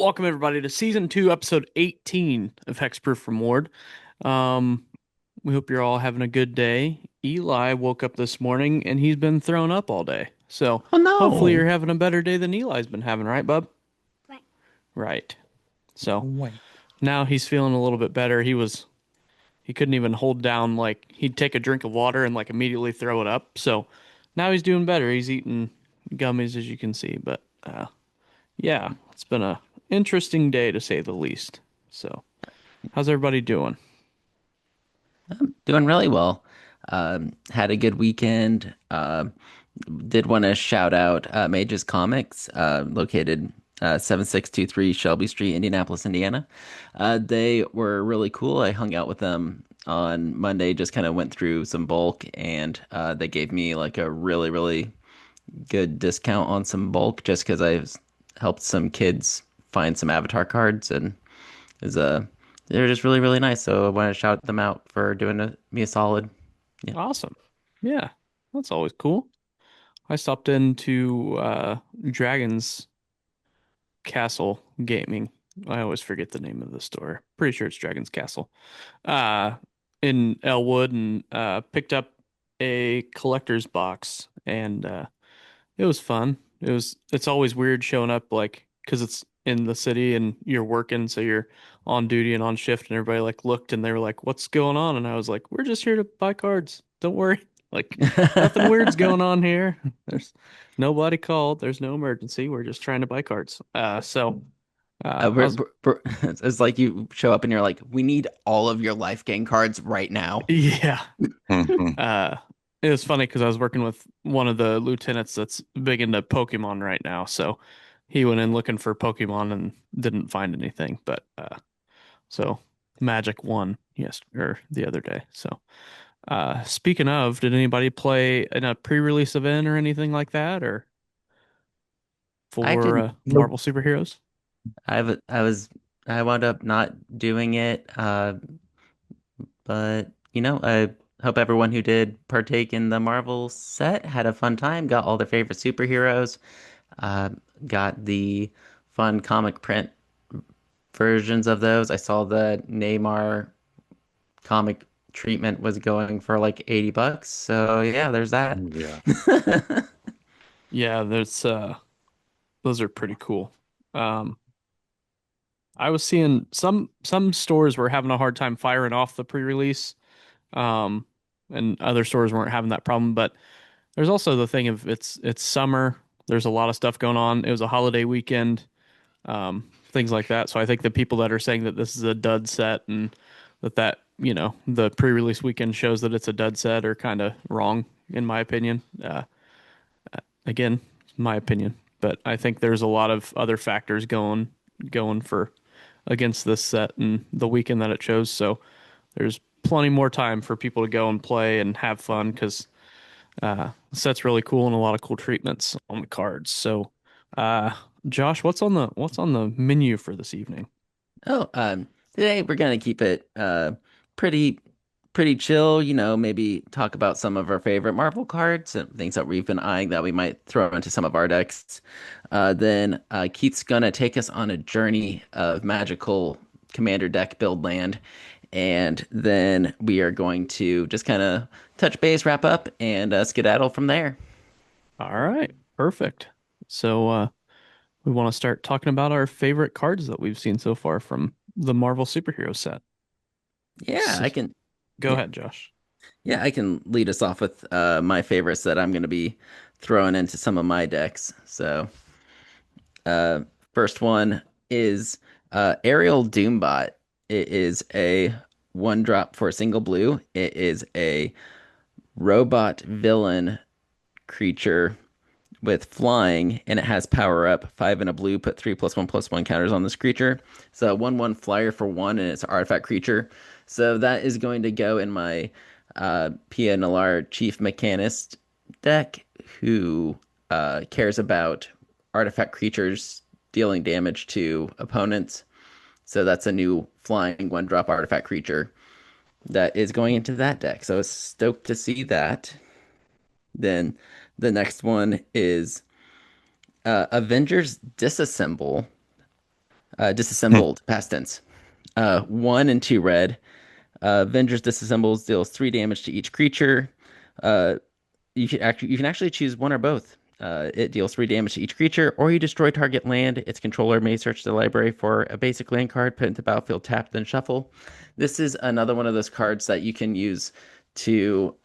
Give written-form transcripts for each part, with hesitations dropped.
Welcome everybody to season two, episode 18 of Hexproof from Ward. Um, we hope you're all having a good day. Eli woke up this morning and he's been thrown up all day. So Oh hopefully you're no. having a better day than Eli's been having, right, bub? Right. Right. So Wait. now he's feeling a little bit better. He couldn't even hold down, like he'd take a drink of water and like immediately throw it up. So now he's doing better. He's eating gummies as you can see, but yeah, it's been a interesting day to say the least. So, how's everybody doing? I'm doing really well. Had a good weekend. Did want to shout out Mage's Comics, located 7623 Shelby Street, Indianapolis, Indiana. They were really cool. I hung out with them on Monday, just kind of went through some bulk, and they gave me like a really, really good discount on some bulk just because I helped some kids find some avatar cards and is they're just really really nice. So I want to shout them out for doing me a solid. Yeah, Awesome. Yeah, that's always cool. I stopped into Dragon's Castle Gaming. I always forget the name of the store. Pretty sure it's Dragon's Castle. Uh, in Elwood and picked up a collector's box and it was fun. It's always weird showing up like because it's in the city and you're working, so you're on duty and on shift, and everybody like looked and they were like, "What's going on?" And I was like, "We're just here to buy cards. Don't worry. Like nothing weird's going on here. There's nobody called. There's no emergency. We're just trying to buy cards." I was it's like you show up and you're like, we need all of your life gain cards right now. yeah. Mhm. Uh, it was funny because I was working with one of the lieutenants that's big into Pokemon right now. So he went in looking for Pokemon and didn't find anything. But so Magic won yes or the other day. So speaking of, did anybody play in a pre-release event or anything like that, or I for didn't. Nope. Marvel superheroes? I wound up not doing it. But I hope everyone who did partake in the Marvel set had a fun time, got all their favorite superheroes, uh, got the fun comic print versions of those. I saw the Neymar comic treatment was going for like $80. So yeah, there's that. Yeah. Yeah, there's those are pretty cool. Um, I was seeing some stores were having a hard time firing off the pre-release, um, and other stores weren't having that problem. But there's also the thing of it's summer. There's a lot of stuff going on. It was a holiday weekend, things like that. So I think the people that are saying that this is a dud set and that the pre-release weekend shows that it's a dud set are kind of wrong in my opinion. Again, my opinion, but I think there's a lot of other factors going for against this set and the weekend that it chose. So there's plenty more time for people to go and play and have fun because the set's really cool and a lot of cool treatments on the cards. So, uh, Josh, what's on the menu for this evening? Oh, today we're gonna keep it pretty pretty chill, maybe talk about some of our favorite Marvel cards and things that we've been eyeing that we might throw into some of our decks. Then Keith's gonna take us on a journey of magical commander deck build land. And then we are going to just kind of touch base, wrap up, and skedaddle from there. All right, perfect. So, we want to start talking about our favorite cards that we've seen so far from the Marvel superhero set. Yeah, I S can. Go Yeah, ahead, Josh. yeah, I can lead us off with my favorites that I'm going to be throwing into some of my decks. So, uh, first one is Aerial Doombot. It is a one drop for a single blue. It is a robot villain creature with flying, and it has power up. Five and a blue, put 3+1/+1 counters on this creature. So 1/1 flyer for one, and it's an artifact creature. So that is going to go in my Pia Nalar Chief Mechanist deck, who cares about artifact creatures dealing damage to opponents. So that's a new flying one drop artifact creature that is going into that deck. So I was stoked to see that. Then the next one is Avengers Disassemble. Hmm. Disassembled, past tense. 1 and 2 red. Avengers disassembles deals 3 damage to each creature. Uh, you can actually choose one or both. It deals 3 damage to each creature, or you destroy target land. Its controller may search the library for a basic land card, put into battlefield, tap, then shuffle. This is another one of those cards that you can use to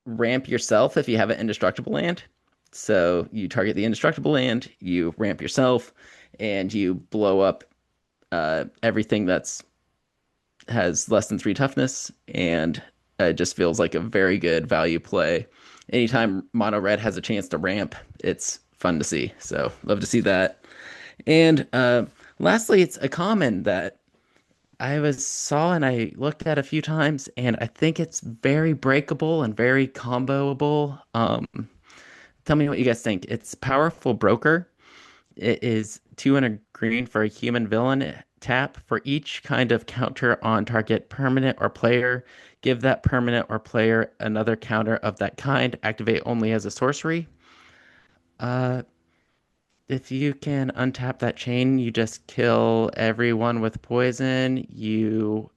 ramp yourself if you have an indestructible land. So you target the indestructible land, you ramp yourself, and you blow up everything that's has less than 3 toughness, and it just feels like a very good value play. Anytime mono red has a chance to ramp, it's fun to see. So love to see that. And lastly, it's a common that I was saw and I looked at a few times, and I think it's very breakable and very comboable. Tell me what you guys think. It's Powerful Broker. It is 2 and a green for a human villain. Tap for each kind of counter on target permanent or player. Give that permanent or player another counter of that kind. Activate only as a sorcery. Uh, if you can untap that chain, you just kill everyone with poison. You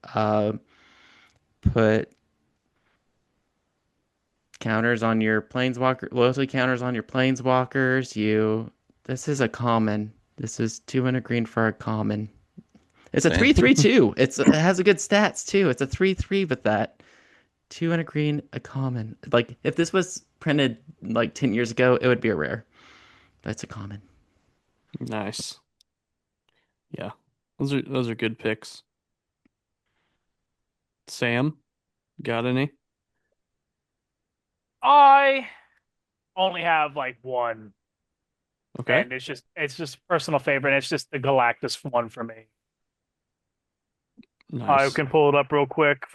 put counters on your planeswalker, loyalty counters on your planeswalkers. This is a common. This is 2 and a green for a common. It's a Man. 3-3-2. It has a good stats too. It's a 3-3 with that. 2 and a green, a common. Like if this was printed like 10 years ago, it would be a rare. That's a common. Nice. Yeah. Those are good picks. Sam, got any? I only have like one, Okay. and it's just a personal favorite. And it's just the Galactus one for me. I Nice. can pull it up real quick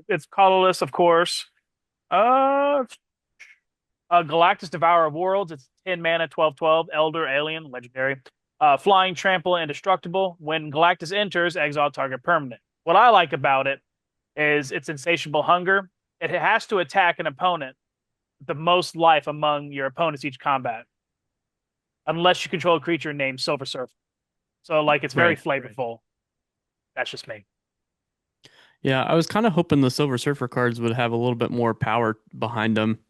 it's colorless, of course. Uh, Galactus Devourer of Worlds. It's 10 mana, 12/12, Elder, Alien, Legendary. Flying, Trample, Indestructible. When Galactus enters, exile target permanent. What I like about it is its insatiable hunger. It has to attack an opponent with the most life among your opponents each combat, unless you control a creature named Silver Surfer. So like it's very Right. flavorful. That's just me. Yeah, I was kind of hoping the Silver Surfer cards would have a little bit more power behind them.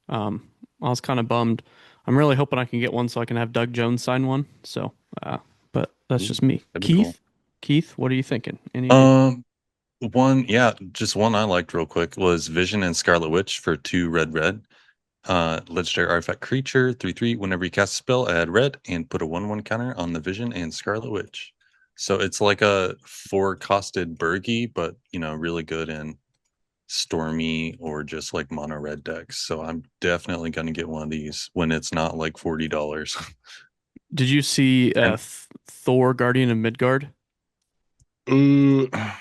I was kind of bummed. I'm really hoping I can get one so I can have Doug Jones sign one. So, but that's Ooh, just me. that'd be cool. Keith, what are you thinking? Any of you? Um, just one I liked real quick was Vision and Scarlet Witch for 2 red. Legendary artifact creature, 3/3. Whenever you cast a spell, add red and put a 1/1 counter on the Vision and Scarlet Witch. So it's like a 4 costed Bergie, but really good in Stormy or just like mono red decks. So I'm definitely gonna get one of these when it's not like $40. Did you see And Thor, Guardian of Midgard? uh,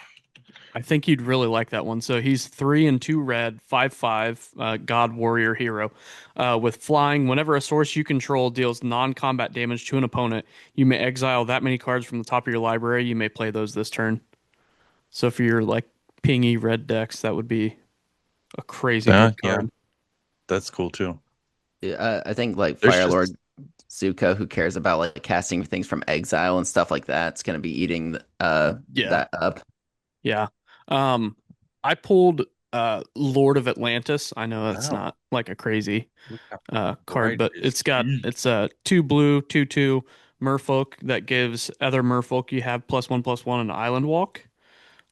I think you'd really like that one. So he's 3 and 2 red, 5/5, God Warrior hero, with flying. Whenever a source you control deals non-combat damage to an opponent, you may exile that many cards from the top of your library. You may play those this turn. So for your like pingy red decks, that would be a crazy good yeah, card. that's cool too. I think like There's just Firelord Zuko, who cares about like casting things from exile and stuff like that, it's gonna be eating Yeah. that up. Yeah. Um, I pulled Lord of Atlantis. I know that's wow, not like a crazy look how card, bright but it is. it's a 2 blue, 2/2 merfolk that gives other merfolk you have +1/+1 an island walk.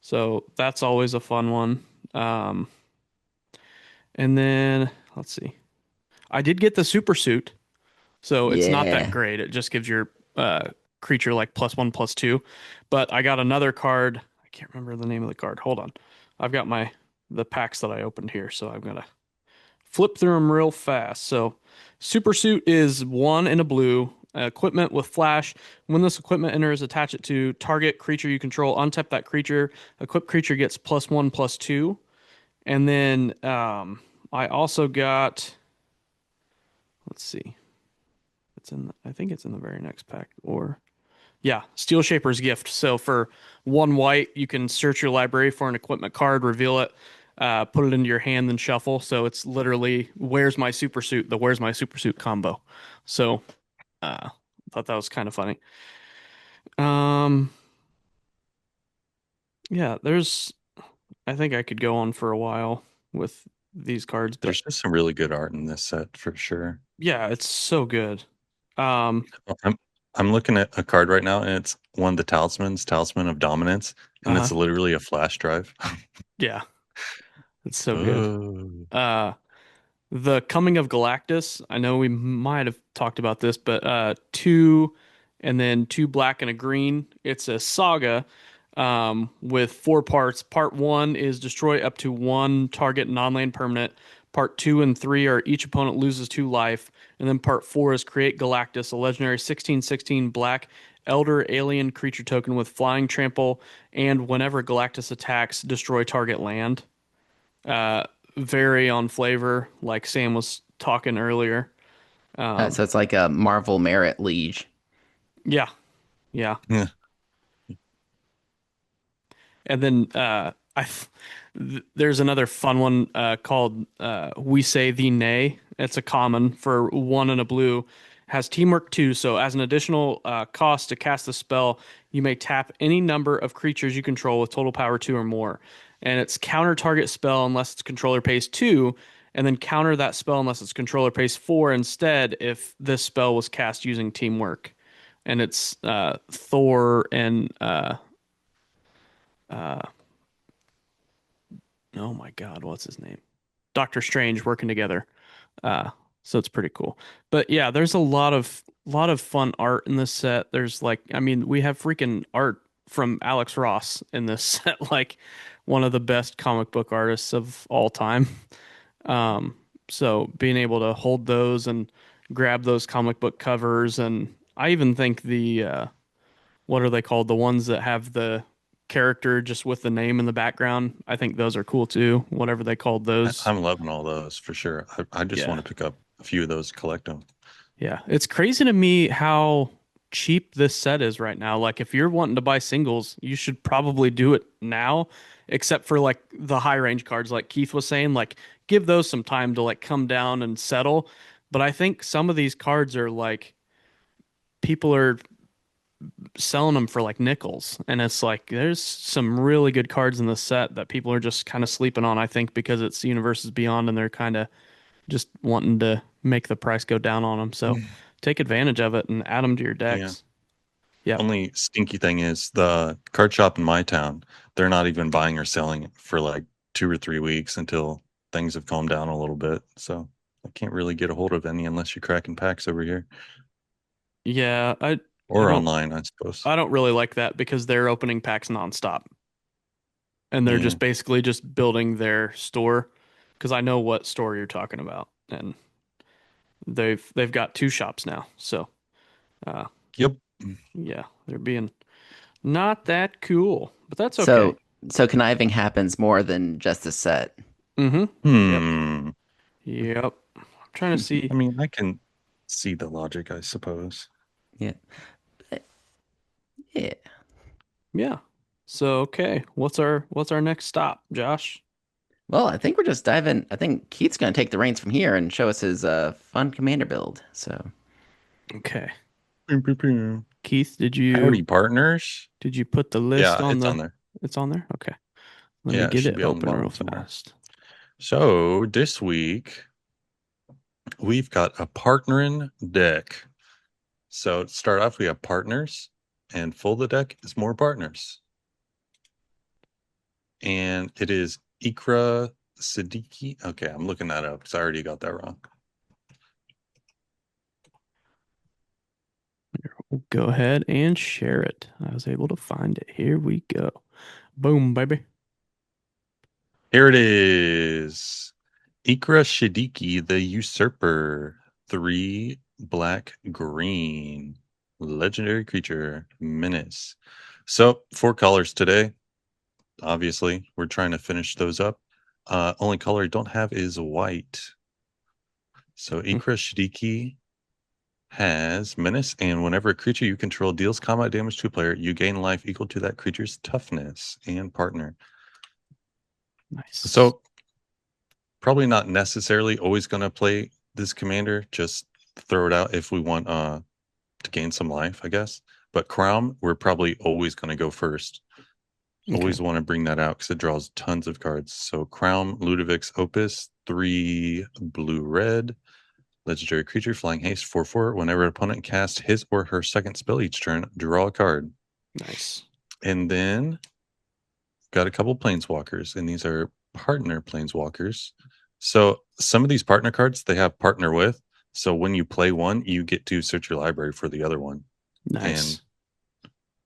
So that's always a fun one. Um, and then let's see. I did get the super suit, so it's not that Yeah. great. It just gives your creature like +1/+2. But I got another card. I can't remember the name of the card. Hold on. I've got the packs that I opened here, so I'm gonna flip through them real fast. So, super suit is 1 in a blue. Equipment with flash. When this equipment enters, attach it to target creature you control. Untap that creature. Equipped creature gets +1/+2. And then I also got. Let's see. I think it's in the very next pack. Or yeah, Steel Shaper's Gift. So for 1 white, you can search your library for an equipment card, reveal it, put it into your hand, then shuffle. So it's literally "Where's my super suit?" The "Where's my super suit" combo. So thought that was kind of funny. Um, yeah, I think I could go on for a while with these cards, but There's just some really good art in this set for sure. yeah, it's so good. Um, I'm I'm looking at a card right now, and it's one of the talismans, Talisman of Dominance, and uh-huh. it's literally a flash drive. Yeah, it's so good. Oh. Uh, The Coming of Galactus. I know we might have talked about this, but two and then two black and a green. It's a saga with four parts. Part one is destroy up to one target non-land permanent. Part two and three are each opponent loses two life. And then part four is create Galactus, a legendary 16/16 black elder alien creature token with flying trample. And whenever Galactus attacks, destroy target land. Uh, vary on flavor, like Sam was talking earlier. Um, So it's like a Marvel Merit Liege. yeah, yeah. Yeah. And then there's another fun one called We Say the Nay. It's a common for one and a blue. Has teamwork too, so as an additional cost to cast the spell, you may tap any number of creatures you control with total power two or more. And it's counter target spell unless its controller pays two, and then counter that spell unless its controller pays four instead if this spell was cast using teamwork. And it's Thor and uh, oh my God, what's his name? Doctor Strange working together. Uh, so it's pretty cool. But yeah, there's a lot of fun art in this set. There's like, I mean, we have freaking art from Alex Ross in this set, like one of the best comic book artists of all time. Um, so being able to hold those and grab those comic book covers, and I even think the what are they called? The ones that have the character just with the name in the background. I think those are cool too. Whatever they called those. I'm loving all those for sure. I just Yeah. want to pick up a few of those, collect them. Yeah. It's crazy to me how cheap this set is right now. Like if you're wanting to buy singles, you should probably do it now, except for like the high range cards like Keith was saying, like give those some time to like come down and settle. But I think some of these cards are like people are selling them for like nickels. And it's like there's some really good cards in the set that people are just kind of sleeping on, I think, because it's Universes Beyond and they're kind of just wanting to make the price go down on them. So take advantage of it and add them to your Yeah. decks. Yep. Only stinky thing is the card shop in my town, they're not even buying or selling it for like 2 or 3 weeks until things have calmed down a little bit. So I can't really get a hold of any unless you're cracking packs over here Yeah, I or don't online, I suppose. I don't really like that because they're opening packs nonstop. And they're Yeah. just basically just building their store because I know what store you're talking about. And they've got two shops now. So uh Yep. yeah, they're being not that cool, but that's okay. So so conniving happens more than just a set. Mm-hmm. Yep. Hmm. Yep. I'm trying to see. I mean, I can see the logic, I suppose. Yeah. Yeah. Yeah. So okay, what's our next stop, Josh? Well, I think we're just diving. I think Keith's going to take the reins from here and show us his fun commander build. So, Okay. Pew, pew, pew. Keith, did Howdy, you partners. did you put the list Yeah, on it's on the there. it's on there? Okay. Let me Yeah, it get should it be on the open real bottom somewhere. fast. So this week we've got a partnering deck. So to start off, we have partners, and full the deck is more partners. And it is Ikra Siddiqui. Okay, I'm looking that up because I already got that wrong. Go ahead and share it. I was able to find it. Here we go. Boom, baby. Here it is. Ikra Shidiki, the Usurper. 3 black green. Legendary creature. Menace. So 4 colors today. Obviously, we're trying to finish those up. Only color I don't have is white. So Ikra Shidiki has Menace, and whenever a creature you control deals combat damage to a player, you gain life equal to that creature's toughness and partner. Nice. So probably not necessarily always going to play this commander. Just throw it out if we want to gain some life, I guess. But Crown, we're probably always going to go first. Okay. Always want to bring that out because it draws tons of cards. So Crown, Ludovic's Opus, 3 blue-red. Legendary creature, flying haste, 4/4. Whenever an opponent casts his or her second spell each turn, draw a card. Nice. And then got a couple planeswalkers, and these are partner planeswalkers. So some of these partner cards they have partner with. So when you play one, you get to search your library for the other one and Nice.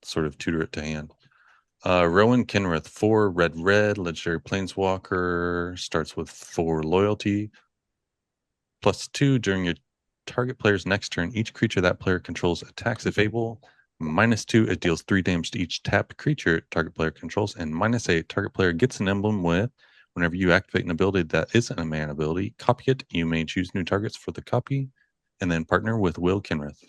sort of tutor it to hand. Rowan Kenrith, 4 red, legendary planeswalker, starts with 4 loyalty. +2 during your target player's next turn. Each creature that player controls attacks if able. -2, it deals 3 damage to each tapped creature target player controls. And -8, target player gets an emblem with. Whenever you activate an ability that isn't a mana ability, copy it. You may choose new targets for the copy, and then partner with Will Kenrith.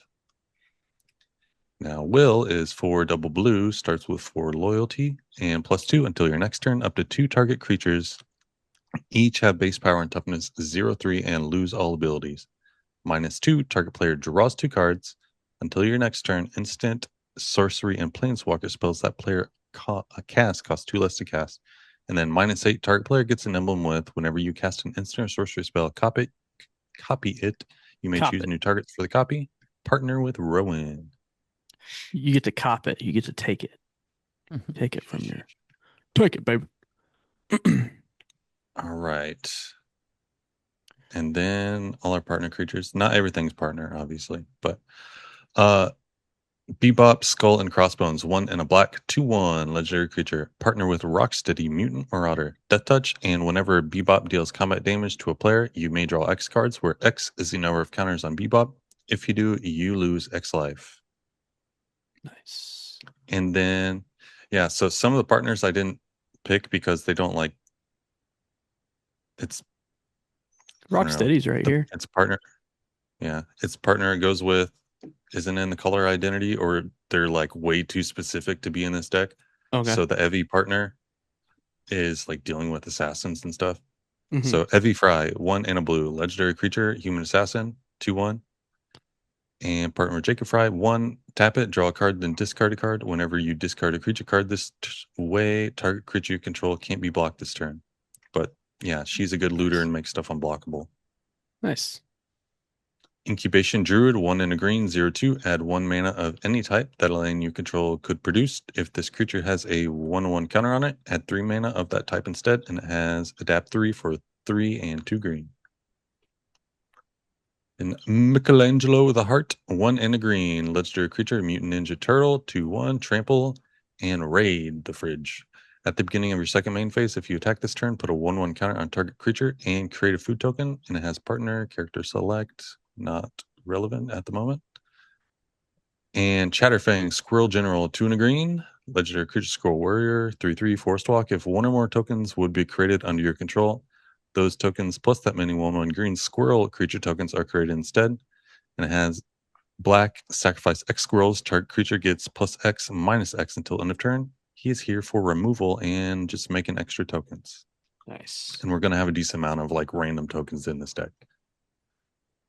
Now, Will is 4 double blue, starts with 4 loyalty, and +2 until your next turn. Up to 2 target creatures each have base power and toughness 0/3 and lose all abilities. -2, target player draws 2 cards. Until your next turn, instant, sorcery, and planeswalker spells that player cast cost 2 less to cast. And then -8, target player gets an emblem with. Whenever you cast an instant or sorcery spell, copy it. You may Cop choose it. new targets for the copy. Partner with Rowan. You get to cop it. You get to take it. Take it from your. Take it, baby. All right. And then all our partner creatures. Not everything's partner, obviously, but Bebop, Skull, and Crossbones, 1 and a black, 2/1, legendary creature. Partner with Rocksteady, Mutant Marauder. Death Touch, and whenever Bebop deals combat damage to a player, you may draw X cards, where X is the number of counters on Bebop. If you do, you lose X life. Nice. And then, yeah, so some of the partners I didn't pick because they don't like, it's, I don't know, Rocksteady's right here. it's partner. Yeah, its partner it goes with isn't in the color identity, or they're like way too specific to be in this deck. Okay. So the Evi partner is like dealing with assassins and stuff. Mhm. So Evi Fry, 1 and a blue, legendary creature, human assassin, 2/1. And partner with Jacob Fry, 1, tap it, draw a card, then discard a card. Whenever you discard a creature card this way, target creature you control can't be blocked this turn. But yeah, she's a good looter and makes stuff unblockable. Nice. Incubation Druid, 1 and a green, 0/2. Add 1 mana of any type that a lane you control could produce. If this creature has a 1/1 counter on it, add 3 mana of that type instead, and it has Adapt 3 for 3 and 2 green. And Michelangelo the Heart, 1 and a green, legendary creature, Mutant Ninja Turtle, 2/1, trample, and raid the fridge. At the beginning of your second main phase, if you attack this turn, put a 1/1 counter on target creature and create a food token, and it has partner, character select, not relevant at the moment. And Chatterfang, Squirrel General, 2 and a green, legendary creature, Squirrel Warrior, 3/3, Forest Walk. If 1 or more tokens would be created under your control, those tokens plus that many 1/1 green squirrel creature tokens are created instead. And it has black, sacrifice X squirrels, target creature gets +X, -X until end of turn. He is here for removal and just making extra tokens. Nice. And we're going to have a decent amount of like random tokens in this deck.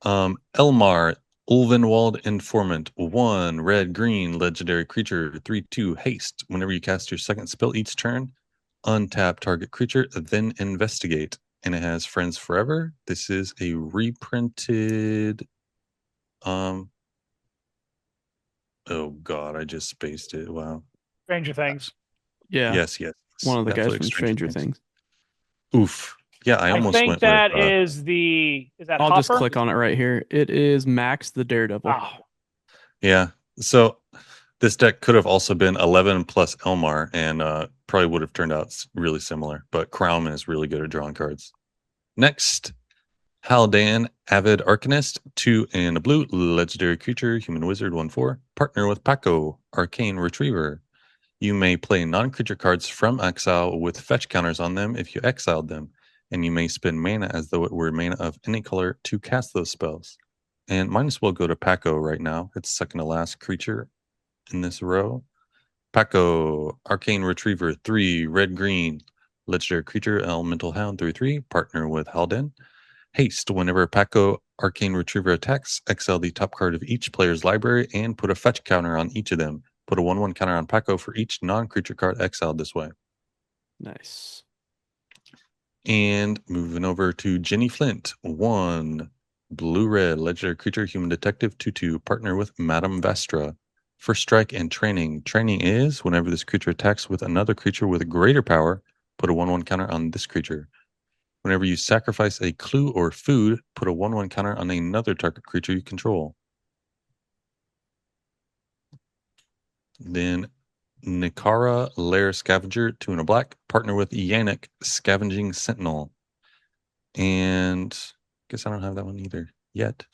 Elmar, Ulvenwald Informant, 1 red green legendary creature, 3/2 haste. Whenever you cast your second spell each turn, untap target creature, then investigate. And it has Friends Forever. This is a reprinted. Oh god, I just spaced it. Wow. Stranger Things. Yeah. Yes. One of the guys Netflix from Stranger Things. Oof. Yeah, I I almost think went with. that is that I'll just Hopper? click on it right here. It is Max the Daredevil. Oh, Yeah. So this deck could have also been 11 plus Elmar and probably would have turned out really similar. But Crown is really good at drawing cards. Next, Haldan, Avid Arcanist, 2 and a blue, legendary creature, human wizard, 1/4. Partner with Paco, Arcane Retriever. You may play non-creature cards from exile with fetch counters on them if you exiled them, and you may spend mana as though it were mana of any color to cast those spells. And might as well go to Paco right now. It's second to last creature in this row. Paco, Arcane Retriever, 3 red green, legendary creature, Elemental Hound, 3/3. Partner with Halden. Haste. Whenever a Paco Arcane Retriever attacks, exile the top card of each player's library and put a fetch counter on each of them. Put a 1/1 counter on Paco for each non-creature card exiled this way. Nice. And moving over to Jenny Flint. 1 blue-red legendary creature, human detective, 2/2. Partner with Madame Vestra. First strike and training. Training is whenever this creature attacks with another creature with greater power, put a 1/1 counter on this creature. Whenever you sacrifice a clue or food, put a 1/1 counter on another target creature you control. Then Nikara, Lair Scavenger, 2 and a black. Partner with Yannick, Scavenging Sentinel. And guess I don't have that one either yet.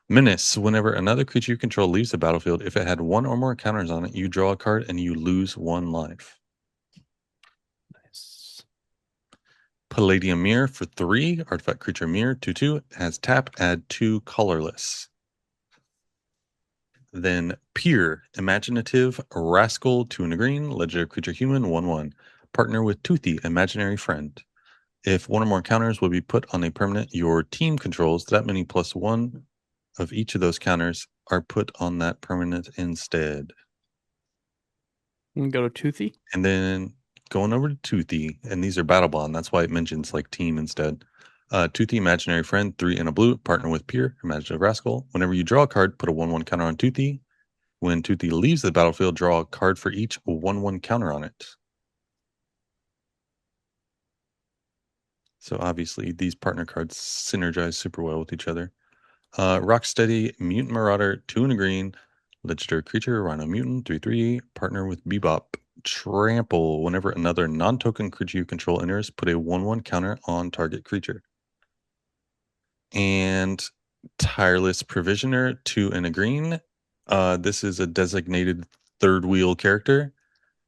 Menace. Whenever another creature you control leaves the battlefield, if it had 1 or more counters on it, you draw a card and you lose 1 life. Nice. Palladium Mirror for 3. Artifact creature mirror, 2/2. Has tap, add 2 colorless. Then Peer, Imaginative, Rascal, 2 and a green, legendary creature human, 1/1. Partner with Toothy, Imaginary Friend. If 1 or more counters will be put on a permanent your team controls, that many plus 1 of each of those counters are put on that permanent instead. We can go to Toothy. And then going over to Toothy, and these are Battle Bond, that's why it mentions like team instead. Toothy, Imaginary Friend, 3 and a blue, partner with Peer, Imaginative Rascal. Whenever you draw a card, put a 1/1 counter on Toothy. When Toothy leaves the battlefield, draw a card for each 1/1 counter on it. So obviously these partner cards synergize super well with each other. Rocksteady, Mutant Marauder, 2 and a green, legendary creature, Rhino Mutant, 3/3, partner with Bebop. Trample. Whenever another non-token creature you control enters, put a 1/1 counter on target creature. And Tireless Provisioner, 2 and a green. This is a designated third wheel character.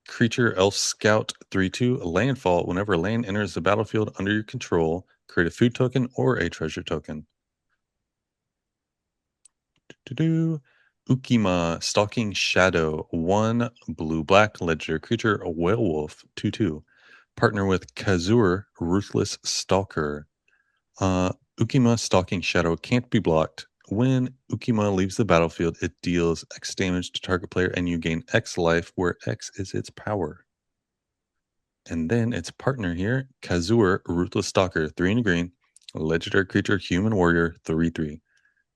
Creature Elf Scout 3/2, landfall. Whenever a land enters the battlefield under your control, create a food token or a treasure token. Ukima, Stalking Shadow, 1 blue-black legendary creature, a werewolf, 2/2. Partner with Kazur, Ruthless Stalker. Ukima, Stalking Shadow can't be blocked. When Ukima leaves the battlefield, it deals X damage to target player and you gain X life, where X is its power. And then its partner here, Kazur, Ruthless Stalker, 3 and a green, legendary creature, human warrior, 3/3.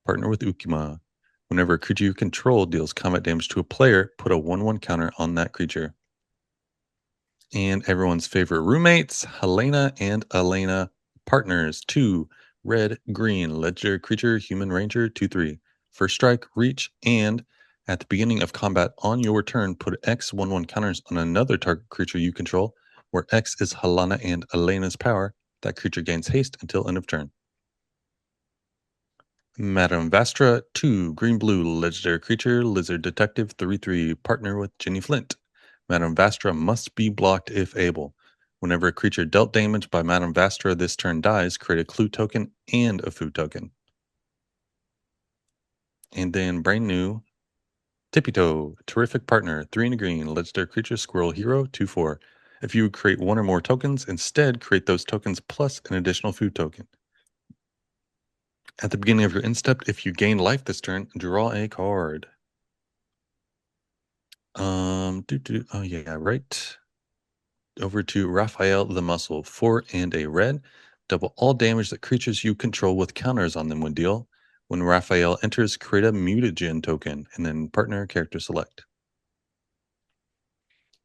Partner with Ukima. Whenever a creature you control deals combat damage to a player, put a 1/1 counter on that creature. And everyone's favorite roommates, Helena and Elena. Partners, 2 red, green, legendary creature, human ranger, 2/3. First strike, reach, and at the beginning of combat on your turn, put X 1/1 counters on another target creature you control, where X is Helena and Elena's power. That creature gains haste until end of turn. Madame Vastra, 2 green blue legendary creature, lizard detective, 3/3, partner with Jenny Flint. Madame Vastra must be blocked if able. Whenever a creature dealt damage by Madame Vastra this turn dies, create a clue token and a food token. And then brand new Tippy Toe, terrific partner, 3 and a green, legendary creature, squirrel hero, 2/4. If you create 1 or more tokens, instead create those tokens plus an additional food token. At the beginning of your end step, if you gain life this turn, draw a card. Oh yeah, right. Over to Raphael the Muscle, 4 and a red. Double all damage that creatures you control with counters on them would deal. When Raphael enters, create a mutagen token, and then partner character select.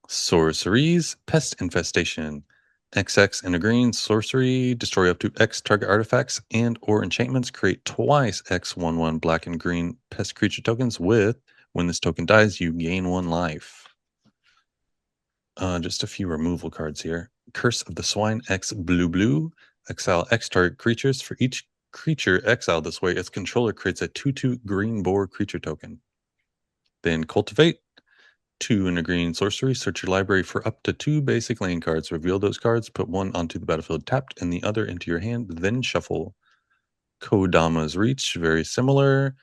Sorceries, Pest Infestation. XX and a green sorcery, destroy up to X target artifacts and or enchantments, create twice X 1/1 black and green pest creature tokens with, when this token dies, you gain 1 life. Just a few removal cards here. Curse of the Swine X blue. Exile X target creatures. For each creature exiled this way, its controller creates a 2/2 green boar creature token. Then Cultivate, 2 and a green sorcery. Search your library for up to 2 basic land cards. Reveal those cards, put 1 onto the battlefield tapped and the other into your hand, then shuffle. Kodama's Reach, very similar.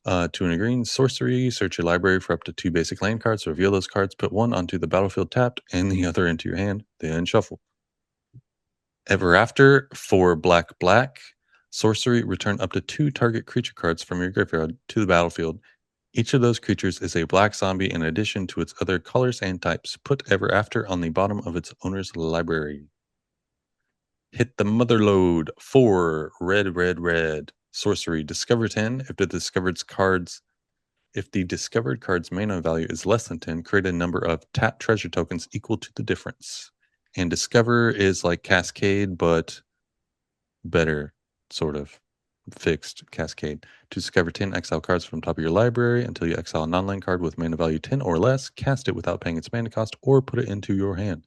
2 and a green sorcery. Search your library for up to 2 basic land cards. Reveal those cards, put 1 onto the battlefield tapped and the other into your hand, then shuffle. Ever After, 4 black. Sorcery, return up to 2 target creature cards from your graveyard to the battlefield. Each of those creatures is a black zombie in addition to its other colors and types. Put ever after on the bottom of its owner's library. Hit the mother load. 4 red, red, red. Sorcery, discover 10. If the discovered card's mana value is less than 10, create a number of tap treasure tokens equal to the difference. And discover is like Cascade, but better, sort of. Fixed Cascade. To discover 10 exile cards from top of your library until you exile a non-land card with mana value 10 or less, cast it without paying its mana cost, or put it into your hand.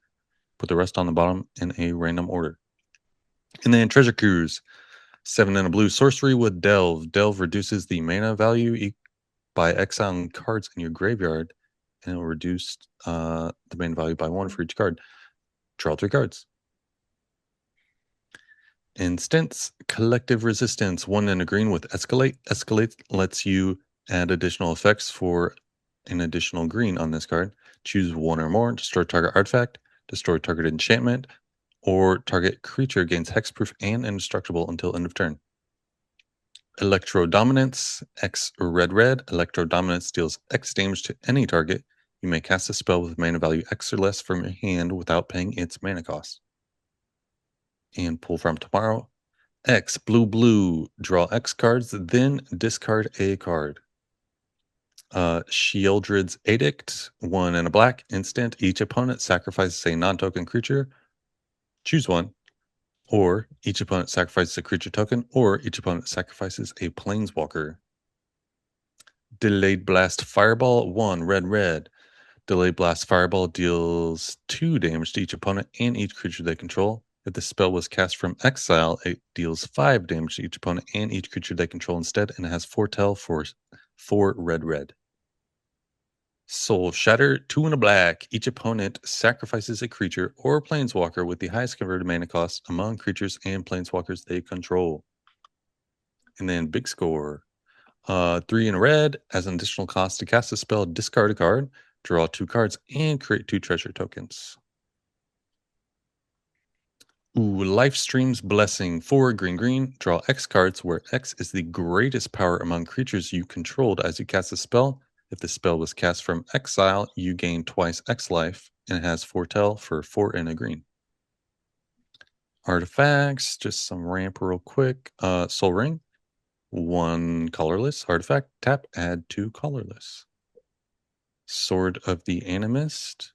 Put the rest on the bottom in a random order. And then Treasure Cruise. 7 and a blue sorcery with Delve. Delve reduces the mana value by exiling cards in your graveyard, and it will reduce the mana value by 1 for each card. Draw 3 cards. Instance, Collective Resistance. 1 and a green with Escalate. Escalate lets you add additional effects for an additional green on this card. Choose 1 or more. Destroy target artifact, destroy target enchantment, or target creature gains hexproof and indestructible until end of turn. Electro Dominance. X red red. Electro Dominance deals X damage to any target. You may cast a spell with mana value X or less from your hand without paying its mana cost. And pull from tomorrow. X blue blue. Draw X cards, then discard a card. Sheoldred's Edict. 1 and a black. Instant. Each opponent sacrifices a non-token creature. Choose one. Or each opponent sacrifices a creature token, or each opponent sacrifices a planeswalker. Delayed Blast Fireball. 1 red red. Delayed Blast Fireball deals 2 damage to each opponent and each creature they control. If the spell was cast from exile, it deals 5 damage to each opponent and each creature they control instead, and it has foretell for 4 red red. Soul Shatter. 2 and a black. Each opponent sacrifices a creature or planeswalker with the highest converted mana cost among creatures and planeswalkers they control. And then big score. 3 in a red. As an additional cost to cast a spell, discard a card, draw 2 cards, and create 2 treasure tokens. Ooh, Lifestream's Blessing. 4 green green. Draw X cards, where X is the greatest power among creatures you controlled as you cast a spell. If the spell was cast from exile, you gain twice X life, and it has foretell for 4 and a green. Artifacts, just some ramp real quick. Soul Ring. 1 colorless artifact. Tap, add 2 colorless. Sword of the Animist.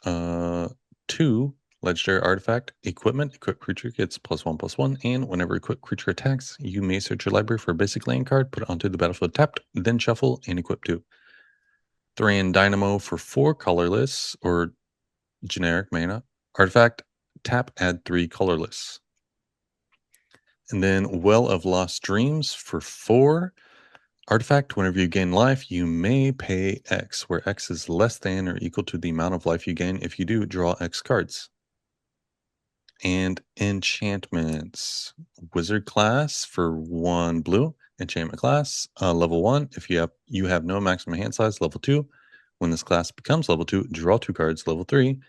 2 legendary artifact. Equipment. Equipped creature gets +1/+1, and whenever equipped creature attacks, you may search your library for a basic land card, put it onto the battlefield tapped, then shuffle and equip 2. Thran Dynamo for 4 colorless or generic mana artifact. Tap, add 3 colorless. And then Well of Lost Dreams for 4 artifact. Whenever you gain life, you may pay X, where X is less than or equal to the amount of life you gain. If you do, draw X cards. And enchantments. Wizard class for 1 blue. Enchantment class, level 1. If you have no maximum hand size, level 2. When this class becomes level 2, draw 2 cards. Level 3.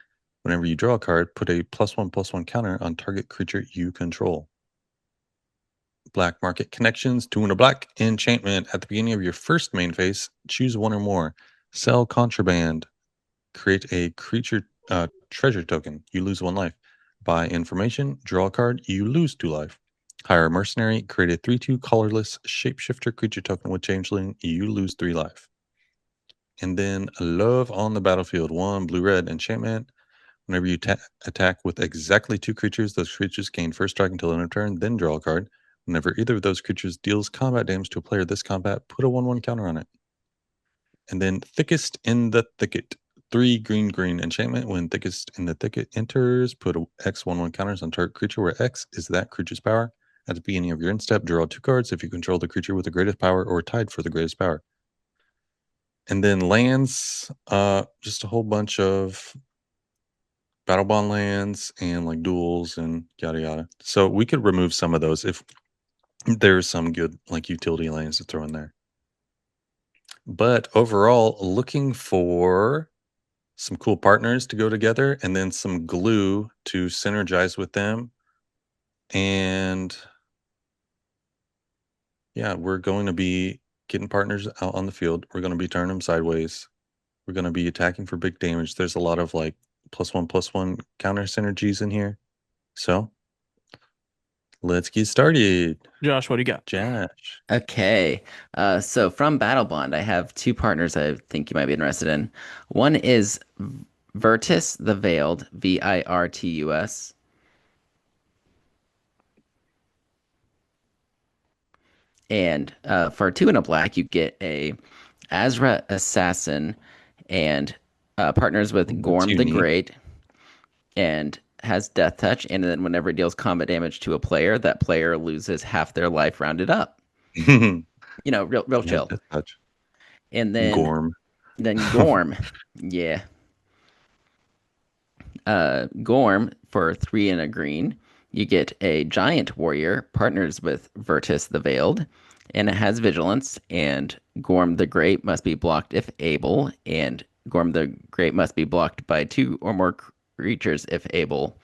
Whenever you draw a card, put a +1/+1 counter on target creature you control. Black Market Connections. 2 and a black. Enchantment. At the beginning of your first main phase, choose 1 or more. Sell Contraband. Create a creature treasure token. You lose 1 life. Buy information. Draw a card. You lose 2 life. Hire a mercenary. Create a 3/2 colorless shapeshifter creature token with changeling. You lose 3 life. And then Love on the Battlefield. 1 blue-red enchantment. Whenever you attack with exactly 2 creatures, those creatures gain first strike until end of turn, then draw a card. Whenever either of those creatures deals combat damage to a player this combat, put a 1/1 counter on it. And then Thickest in the Thicket. 3 green green enchantment. When Thickest in the Thicket enters, put a X 1/1 counters on target creature where X is that creature's power. At the beginning of your end step, draw 2 cards if you control the creature with the greatest power or tied for the greatest power. And then lands, just a whole bunch of battle bond lands and like duels and yada yada. So we could remove some of those if there's some good like utility lands to throw in there. But overall, looking for some cool partners to go together and then some glue to synergize with them. And yeah, we're going to be getting partners out on the field. We're going to be turning them sideways. We're going to be attacking for big damage. There's a lot of like +1/+1 counter synergies in here. So let's get started. Josh, what do you got? Josh. Okay. So from Battle Bond, I have two partners I think you might be interested in. One is Virtus the Veiled, Virtus. And for two and a black, you get a Azra Assassin and partners with Ooh, that's Gorm the unique. Great and has Death Touch. And then whenever it deals combat damage to a player, that player loses half their life rounded up. Real Yeah, chill. Death Touch. And then Gorm. Gorm. Yeah. Gorm for three and a green. You get a giant warrior, partners with Virtus the Veiled, and it has vigilance. And Gorm the Great must be blocked if able, and Gorm the Great must be blocked by two or more creatures if able.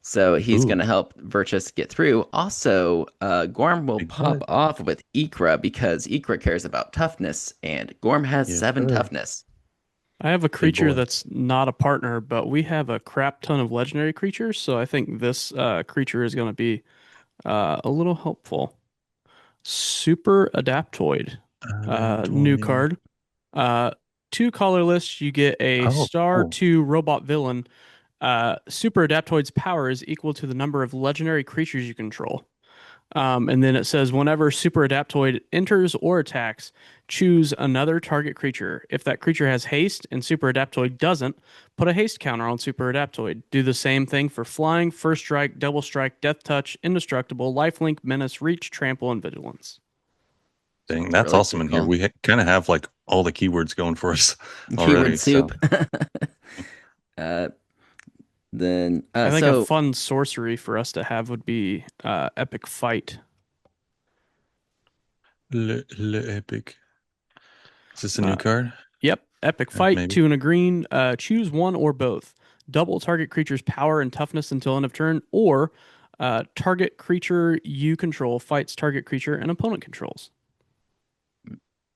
So he's going Ooh, to help Virtus get through. Also, Gorm will big pop boy. off with Ikra because Ikra cares about toughness, and Gorm has Yes, seven sir. toughness. I have a Big creature boy. that's not a partner, but we have a crap ton of legendary creatures, so I think this creature is going to be a little helpful. Super Adaptoid, new Adaptoid. card. Uh, two colorless, you get a Oh, star cool. two robot villain. Super Adaptoid's power is equal to the number of legendary creatures you control. And then it says whenever Super Adaptoid enters or attacks, choose another target creature. If that creature has haste and Super Adaptoid doesn't, put a haste counter on Super Adaptoid. Do the same thing for flying, first strike, double strike, death touch, indestructible, lifelink, menace, reach, trample, and vigilance. Dang, Sounds that's really awesome in here. cool. We kind of have like all the keywords going for us Keyword already. soup. So, uh, then I think a so fun sorcery for us to have would be Epic Fight. le epic. Is this a new Uh, card? Yep, Epic Fight, Maybe. two and a green. Choose one or both. Double target creature's power and toughness until end of turn, or target creature you control fights target creature and opponent controls.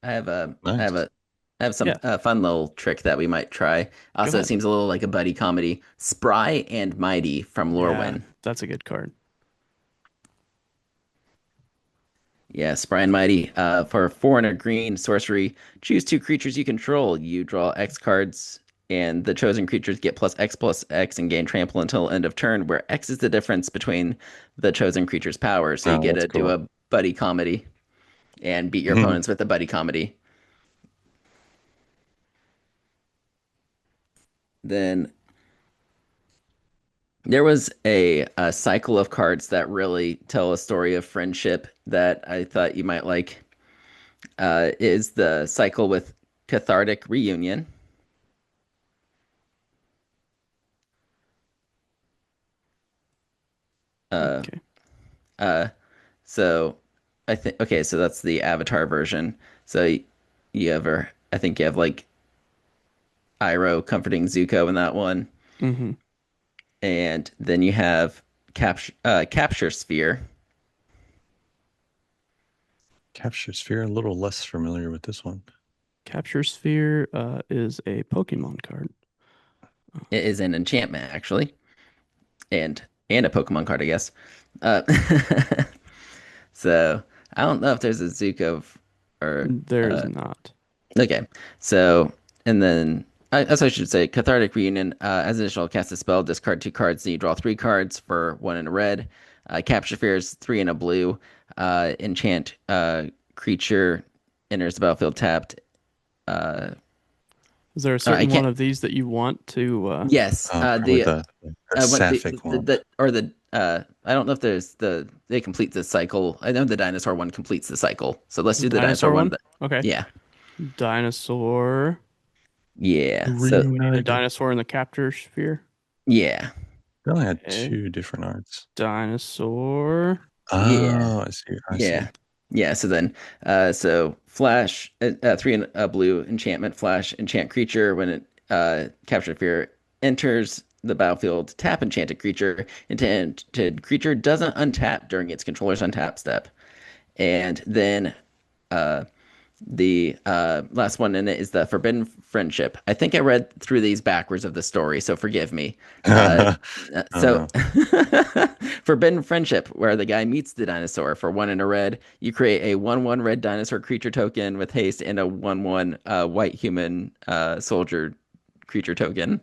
I have a I have Nice. a I have some Yeah, fun little trick that we might try. go Also, it ahead. seems a little like a buddy comedy. Spry and Mighty from Yeah, Lorwyn. that's a good card. Yeah, Spry and Mighty. For four and a green sorcery, choose two creatures you control. You draw X cards, and the chosen creatures get plus X and gain trample until end of turn, where X is the difference between the chosen creature's power. So you Oh, get that's to do cool. a buddy comedy and beat your opponents with a buddy comedy. Then there was a cycle of cards that really tell a story of friendship that I thought you might like. Is the cycle with Cathartic Reunion. Uh, Okay. uh, so I think okay, so that's the Avatar version. So you have, I think you have like Iroh comforting Zuko in that one, Mm-hmm. and then you have Capture Sphere. Capture Sphere, a little less familiar with this one. Capture Sphere is a Pokemon card. It is an enchantment actually, and a Pokemon card, I guess. Uh, so I don't know if there's a Zuko or There is not. okay. So and then as I should say, Cathartic Reunion. As an additional, cast a spell, discard two cards, then you draw three cards for one in a red. Capture Fears, three in a blue. Enchant creature enters the battlefield tapped. Uh, Is there a I certain one can't. of these that you want to? Yes. Probably the What sapphic one. I don't know if there's they complete the cycle. I know the dinosaur one completes the cycle. So let's do the dinosaur Dinosaur one. one? Okay. Yeah. Dinosaur. Yeah. So We need a Reunited. dinosaur in the capture sphere. yeah. They only had Okay. two different arts. Dinosaur. Yeah. Oh, I see. I Yeah. see. Yeah, so then, so Flash, three in a blue enchantment, Flash, enchant creature. When it captured fear enters the battlefield, tap enchanted creature. Enchanted creature doesn't untap during its controller's untap step. And then uh, the last one in it is the Forbidden Friendship. I think I read through these backwards of the story, so forgive me. Uh, Oh so, no. Forbidden Friendship, where the guy meets the dinosaur for one in a red. You create a 1/1 red dinosaur creature token with haste and a 1/1 white human soldier creature token. Yeah,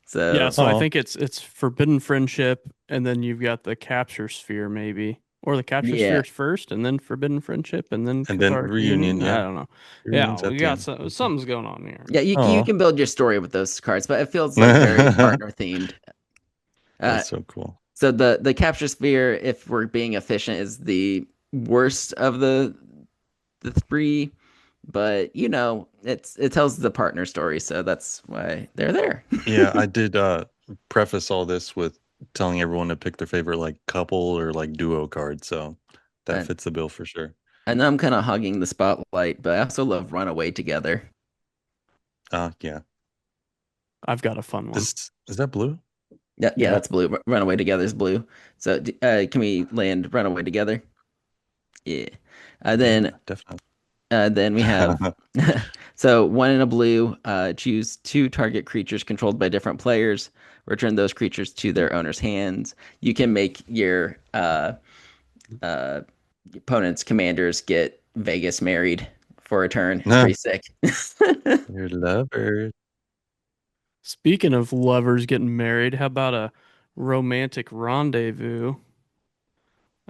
So, so I Oh, think it's forbidden friendship, and then you've got the capture sphere maybe, or the capture yeah. sphere first, and then forbidden friendship, and then and then cathartic reunion. reunion. I Yeah, don't know. Yeah, reunion's we at the got end. Okay. something's going on here. Yeah, you Oh, can build your story with those cards, but it feels like very partner themed. Uh, that's so cool. So the capture sphere, if we're being efficient, is the worst of the three, but it tells the partner story, so that's why they're there. Yeah, I did preface all this with telling everyone to pick their favorite like couple or like duo card, so that And fits the bill for sure. I know I'm kind of hogging the spotlight, but I also love Runaway Together. Yeah. I've got a fun one. Is that blue? Yeah, yeah, Yeah. that's blue. Runaway Together is blue. So can we land Runaway Together? Yeah. Uh, Yeah, then definitely. then we have so one in a blue. Choose two target creatures controlled by different players. Return those creatures to their owner's hands. You can make your uh, opponent's commanders get Vegas married for a turn. It's Nah, pretty sick. your lover. Speaking of lovers getting married, how about a romantic rendezvous?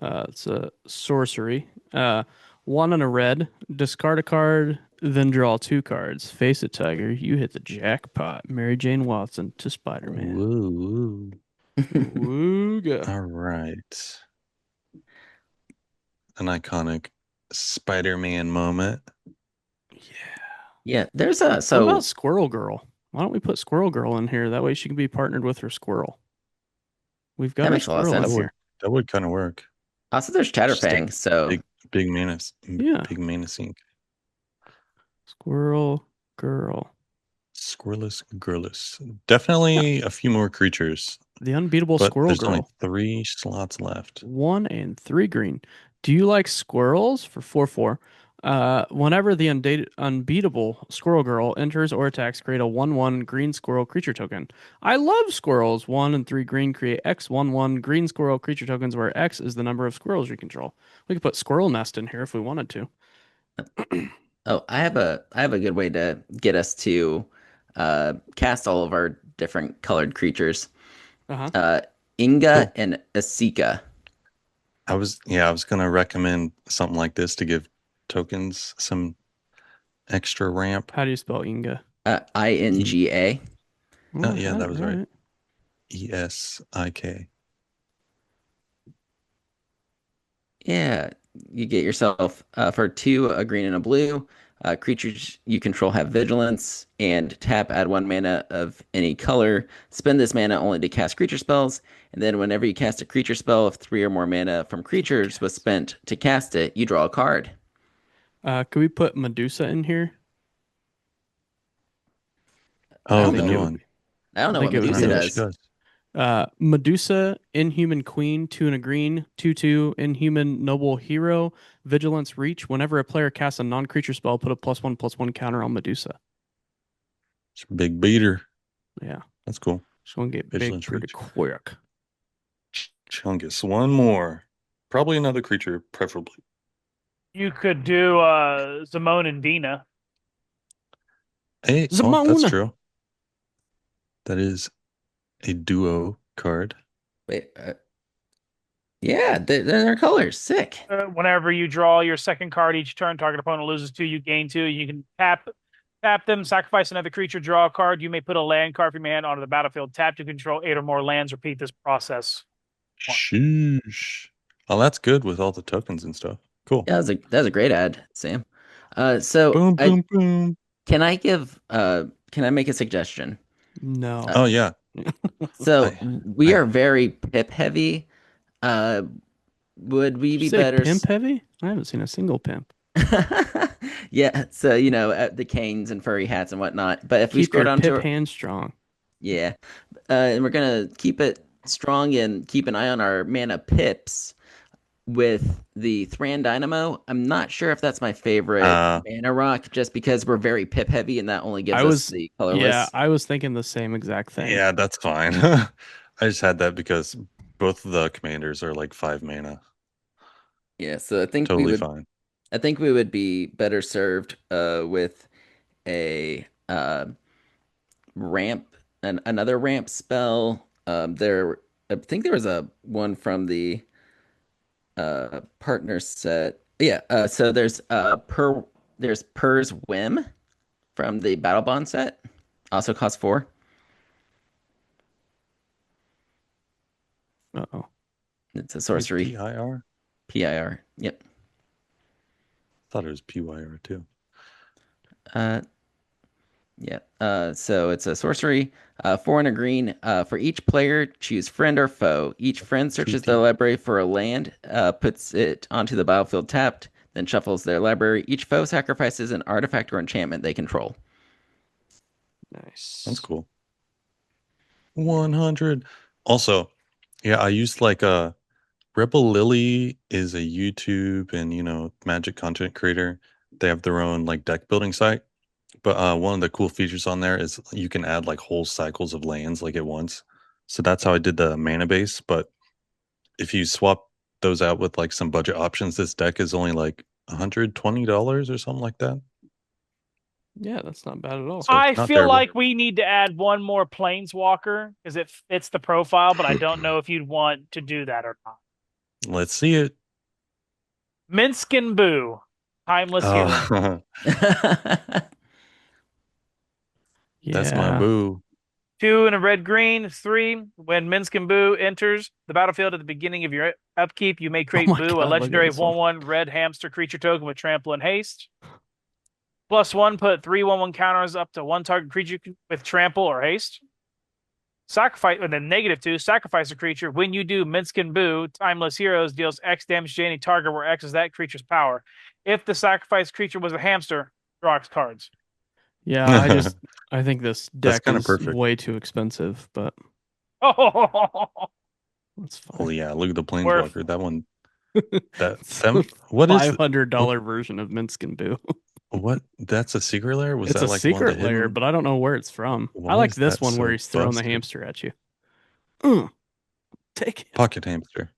It's a sorcery. One and a red. Discard a card, then draw two cards. Face it, Tiger. You hit the jackpot. Mary Jane Watson to Spider-Man. Woo, woo. Wooga. All right. An iconic Spider-Man moment. Yeah. Yeah, there's a What about so Squirrel Girl? Why don't we put Squirrel Girl in here? That way she can be partnered with her squirrel. We've got that her makes a lot of squirrel That in sense. would here. that would kind of work. Also, there's Just a Chatterfang. So big big menace, Yeah. big menacing, Squirrel Girl. squirreless, girless. Definitely a few more creatures, The unbeatable but Squirrel there's only Girl. 3 slots left. 1 and 3 green. Do you like squirrels for 4/4? Whenever the unbeatable Squirrel Girl enters or attacks, create a 1/1 green squirrel creature token. I love squirrels. 1 and 3 green create X 1/1 green squirrel creature tokens where X is the number of squirrels you control. We could put Squirrel Nest in here if we wanted to. oh, I have a good way to get us to cast all of our different colored creatures. Uh-huh. Uh, Inga Cool. and Asika. I was gonna recommend something like this to give tokens some extra ramp. How do you spell Inga? E, Inga. Oh, I yeah, had that it was right. right. ESIK. Yeah, you get yourself for two, a green and a blue. Creatures you control have vigilance and tap, add 1 mana of any color. Spend this mana only to cast creature spells. And then whenever you cast a creature spell, if three or more mana from creatures was Yes. spent to cast it, you draw a card. Could we put Medusa in here? I Oh, I don't the think know. new it would one. be. I don't I know what think it would I be don't Medusa know a what she does. does. Medusa, Inhuman Queen, 2 and a green, 2/2, Inhuman Noble Hero, Vigilance Reach. Whenever a player casts a non-creature spell, put a +1/+1 counter on Medusa. It's a big beater. Yeah, That's cool. she's gonna get big Vigilance pretty reach. quick. Chungus. One more. Probably another creature, preferably. You could do Simone and Dina. Hey, oh, that's Zamona. true. That is a duo card. Wait, yeah, they're colors. Sick. Whenever you draw your second card each turn, target opponent loses two, you gain two. You can tap them, sacrifice another creature, draw a card. You may put a land card from your hand onto the battlefield. Tap to control 8 or more lands. Repeat this process. Sheesh. Oh, that's good with all the tokens and stuff. Cool. Yeah, that's a great ad, Sam. So Boom, I boom, boom. can I give can I make a suggestion? Uh, No. Oh yeah. so I we I are very pip heavy. Uh, would we Did you be say better? pimp heavy? I haven't seen a single pimp. Yeah, so the canes and furry hats and whatnot. But if we Keep scroll your down pip to hand strong. yeah, and we're gonna keep it strong and keep an eye on our mana pips. with the Thran Dynamo. I'm not sure if that's my favorite Uh, mana rock, just because we're very pip heavy, and that only gives I us was, the yeah, colorless. I was thinking the same exact thing. yeah, that's fine. I just had that because both of the commanders are like 5 mana. Yeah, so Totally fine. I think we would be better served with a ramp and another ramp spell. I think there was a one from the partner set. Yeah, so there's Purr's Whim from the Battle Bond set. Also costs 4. Uh-oh. It's a Wait, sorcery. PIR? PIR. Yep. Thought it was PYR too. Uh, yeah. So it's a sorcery. 4 and a green. For each player, choose friend or foe. Each friend searches the Treaty. library for a land, puts it onto the battlefield tapped, then shuffles their library. Each foe sacrifices an artifact or enchantment they control. That's Nice. cool. 100. Also, yeah, I used like a Rebel Lily is a YouTube and Magic content creator. They have their own like deck building site. But one of the cool features on there is you can add like whole cycles of lands like at once. So that's how I did the mana base. But if you swap those out with like some budget options, this deck is only like $120 or something like that. Yeah, that's not bad at all. So I not feel terrible. like we need to add one more planeswalker because it fits the profile, but I don't know if you'd want to do that or not. Let's see it. Minskin Boo, Timeless Hero. That's my Yeah. boo. 2 and a red green. 3. When Minskin Boo enters the battlefield at the beginning of your upkeep, you may Oh create my Boo, a God, look at legendary this one. 1/1 red hamster creature token with trample and haste. +1, put 3/1/1 counters up to one target creature with trample or haste. Sacrifice, and then -2, sacrifice a creature. When you do, Minskin Boo, Timeless Heroes deals X damage to any target where X is that creature's power. If the sacrificed creature was a hamster, draw X cards. Yeah, I think this That's deck kind of is perfect. way too expensive, but Oh, that's Oh fine. yeah, look at the worth. planeswalker. That one, that It's a them. What is what? $500 version of Minskin Boo. What? That's a secret lair. Was It's that a like one of the secret layer, hidden? but I don't know where it's from. I Why like is this that one where so he's throwing the busted? hamster at you. Ugh, take it. Pocket hamster.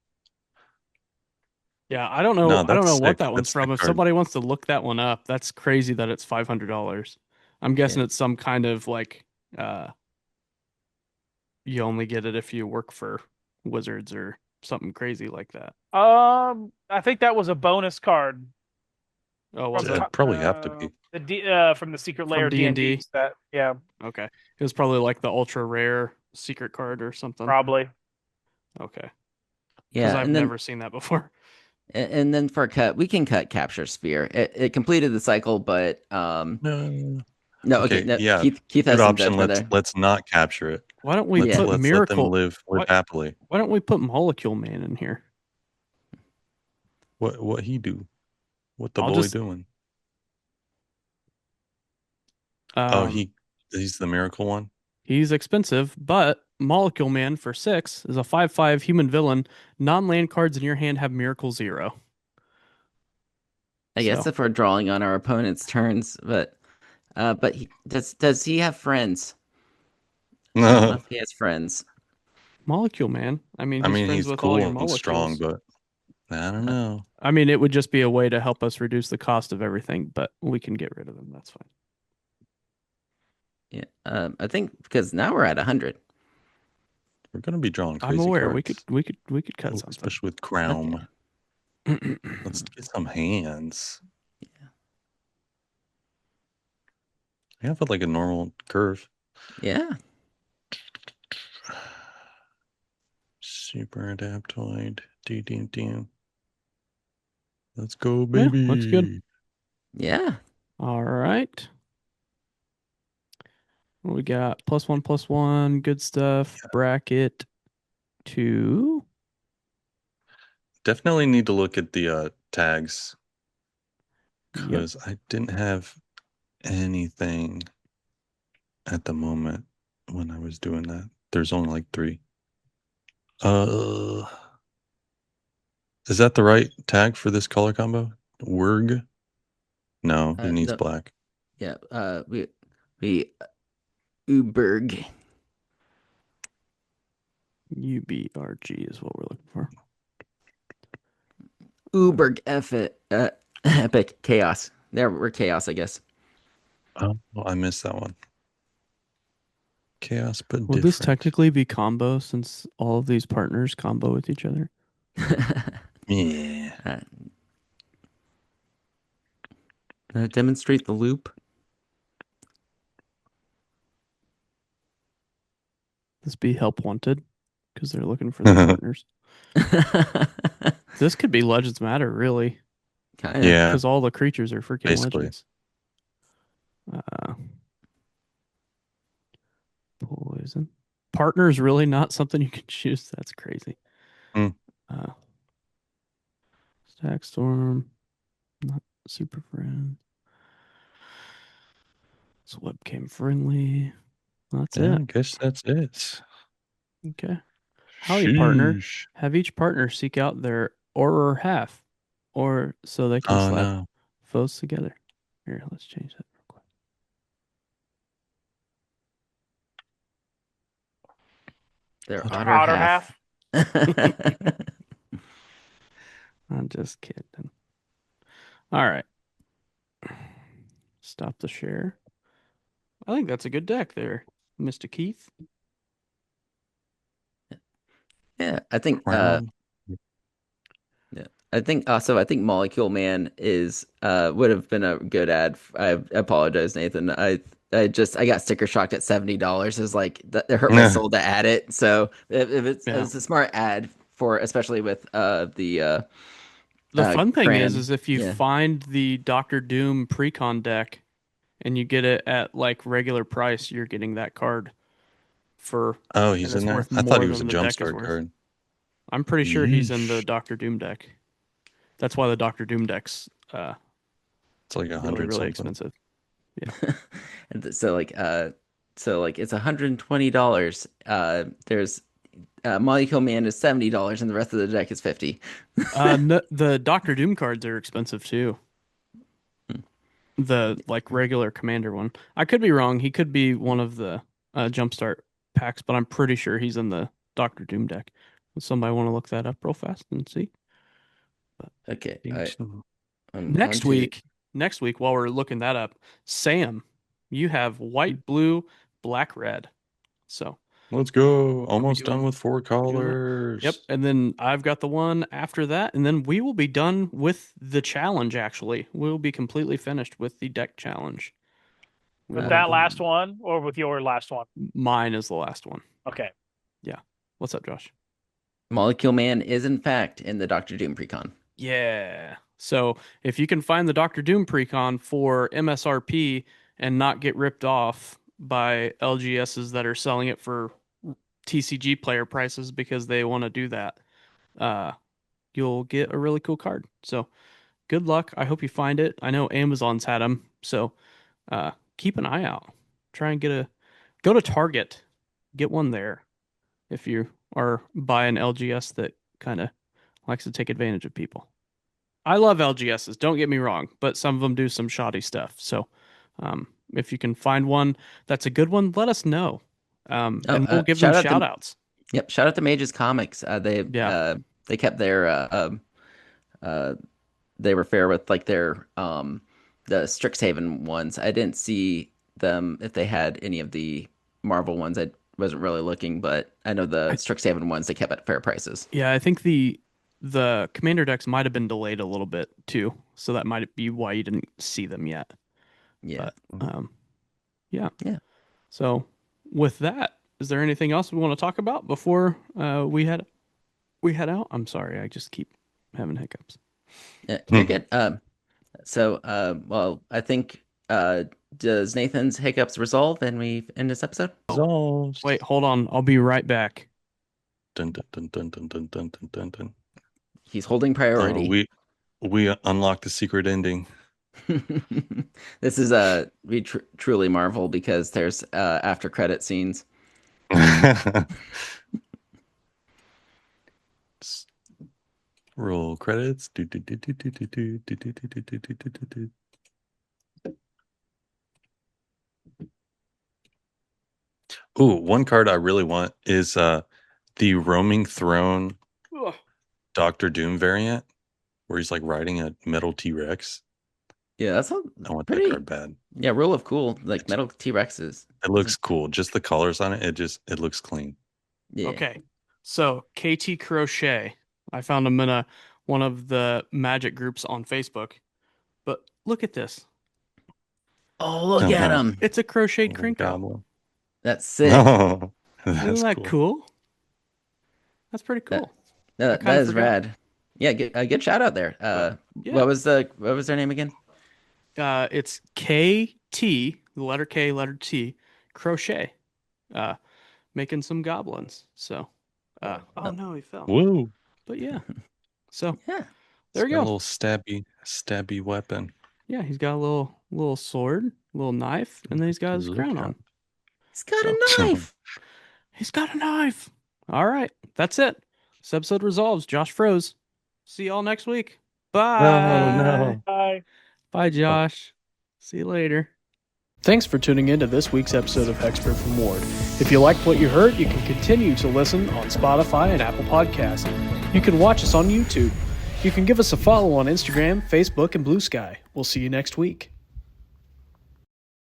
Yeah, I don't know. No, I don't know that's what sick. that one's That's a sick from. If card. somebody wants to look that one up, that's crazy that it's $500. I'm Yeah. guessing it's some kind of like you only get it if you work for Wizards or something crazy like that. I think that was a bonus card Oh, was from it It'd probably have to be. from the Secret from Lair D&D D&D? set. Yeah, Okay. It was probably like the ultra rare secret card or something. probably. Okay. Because Yeah, I've never seen that before. and then for a cut, we can cut Capture Sphere. It completed the cycle, but No. no, okay, Okay, no, yeah. Keith Good has some option. judgment Let's there. let's not capture it. Why don't we Let's Yeah. put let's let them Miracle? live What? happily. Why don't we put Molecule Man in here? What he do? What the I'll boy just doing? Oh, um he's the miracle one. he's expensive, but Molecule Man for 6 is a 5/5 human villain. Non-land cards in your hand have Miracle 0. I guess So if we're drawing on our opponent's turns, but does he have friends? I don't know I if he has friends. Molecule Man, I mean, he's mean, friends he's with all your cool and strong, molecules. but I don't Uh, know. I mean, it would just be a way to help us reduce the cost of everything, but we can get rid of them. That's fine. yeah, I think because now we're at 100. We're gonna be drawing I'm crazy aware cards, we could cut something. especially with Crown. Okay. Let's get some hands. I have it like a normal curve. Yeah. Super Adaptoid. Do. Let's go, Yeah, looks good. baby. Yeah. All right. We got +1/+1, good stuff. Bracket 2. Definitely need to look at the tags Yep. because I didn't have anything at the moment when I was doing that. There's only like 3. Uh, Is that the right tag for this color combo? Wurg? No, he needs No, black. yeah. We Uberg. UBRG is what we're looking for. Uberg epic chaos. There, we're chaos, I guess. Oh, I missed that one. Chaos, but Would this different. technically be combo since all of these partners combo with each other? Yeah. Demonstrate the loop. This be help wanted because they're looking for their partners. This could be Legends Matter, really, Kind of. Yeah, because all the creatures are freaking basically. Legends. Poison. Partner is really not something you can choose. That's crazy. Mm. Stack Storm, not super friend. It's webcam friendly. That's Yeah, it. I guess that's it. Okay. Howdy, partner. Sheesh. Have each partner seek out their Auror half, or so they can Oh slap no. foes together. Here, let's change that real quick. Their Otter otter Otter half. half. I'm just kidding. All right. Stop the share. I think that's a good deck there, Mr. Keith. Yeah, I think Crown. yeah. I think Molecule Man is would have been a good ad. I apologize, Nathan. I got sticker shocked at $70. It was like that it hurt my soul to add it. So if Yeah. it's a smart ad for especially with The fun thing Cran. is if you Yeah. find the Doctor Doom precon deck and you get it at like regular price, you're getting that card for, Oh, and he's in it's there? worth I thought more he was a than the deck is jumpstart worth. card. I'm pretty sure he's in the Yeesh. Doctor Doom deck. That's why the Doctor Doom deck's It's like really, 100 really something. expensive. Yeah. And so like it's $120. There's Molecule Man is $70 and the rest of the deck is 50. No, the Doctor Doom cards are expensive too. The like regular commander one. I could be wrong. He could be one of the jumpstart packs, but I'm pretty sure he's in the Doctor Doom deck. Would somebody want to look that up real fast and see? Okay. On Next to week, next week, while we're looking that up, Sam, you have white, blue, black, red. So Let's go. are we Almost done doing? with four Are we doing that? Yep. colors. And then I've got the one after that, and then we will be done with the challenge. Actually, we'll be completely finished with the deck challenge. With We'll uh, have that last done. one or with your last one? Mine is the last one. Okay. Yeah. What's up, Josh? Molecule Man is in fact in the Doctor Doom precon. Yeah. So if you can find the Doctor Doom precon for MSRP and not get ripped off by LGSs that are selling it for TCG player prices because they want to do that, uh, you'll get a really cool card. So good luck. I hope you find it. I know Amazon's had them, so keep an eye out. Try and go to Target, get one there if you are buying LGS that kind of likes to take advantage of people. I love LGSs, don't get me wrong, but some of them do some shoddy stuff. So if you can find one that's a good one, let us know. Oh, And we'll give them shout to outs. yep, shout out to Mages Comics. Yeah. They kept their uh they were fair with like their the Strixhaven ones. I didn't see them if they had any of the Marvel ones. I wasn't really looking, but I know the I, Strixhaven ones they kept at fair prices. yeah, I think the commander decks might have been delayed a little bit too, so that might be why you didn't see them yet. Yeah. But yeah. Yeah. So with that, is there anything else we want to talk about before we head out? I'm sorry, I just keep having hiccups. Yeah, you're good. Well, I think does Nathan's hiccups resolve and we end this episode? Resolved. Wait, hold on. I'll be right back. Dun, dun, dun, dun, dun, dun, dun, dun, dun, dun. He's holding Oh, priority. we unlocked the secret ending. This is we truly marvel because there's after credit scenes. Roll credits. Ooh, one card I really want is the Roaming Throne Ugh. Doctor Doom variant, where he's like riding a metal T-Rex. Yeah, that's I want that pretty. card bad. Yeah, rule of cool. Like metal T-Rexes. It looks cool. Just the colors on it, it looks clean. Yeah. Okay. So KT Crochet. I found him in one of the magic groups on Facebook. But look at this. Oh, look at him. It's a crocheted Little Krinko. goblin. That's sick. Oh, Isn't that's that cool? That's pretty cool. I That kinda is forgot. rad. Yeah, good shout out there. Yeah. What was their name again? It's KT, the letter K, letter T, crochet. Making some goblins. So, oh no, he fell. Whoa. But yeah. So Yeah. there It's you got a go. little stabby weapon. Yeah, he's got a little sword, little knife, and then he's got his Look crown out. on. He's got So- a knife. He's got a knife. All right. That's it. This episode resolves. Josh froze. See y'all next week. Bye. Oh, no. Bye. Bye, Josh. See you later. Thanks for tuning in to this week's episode of Hexproof and Ward. If you liked what you heard, you can continue to listen on Spotify and Apple Podcasts. You can watch us on YouTube. You can give us a follow on Instagram, Facebook, and Blue Sky. We'll see you next week.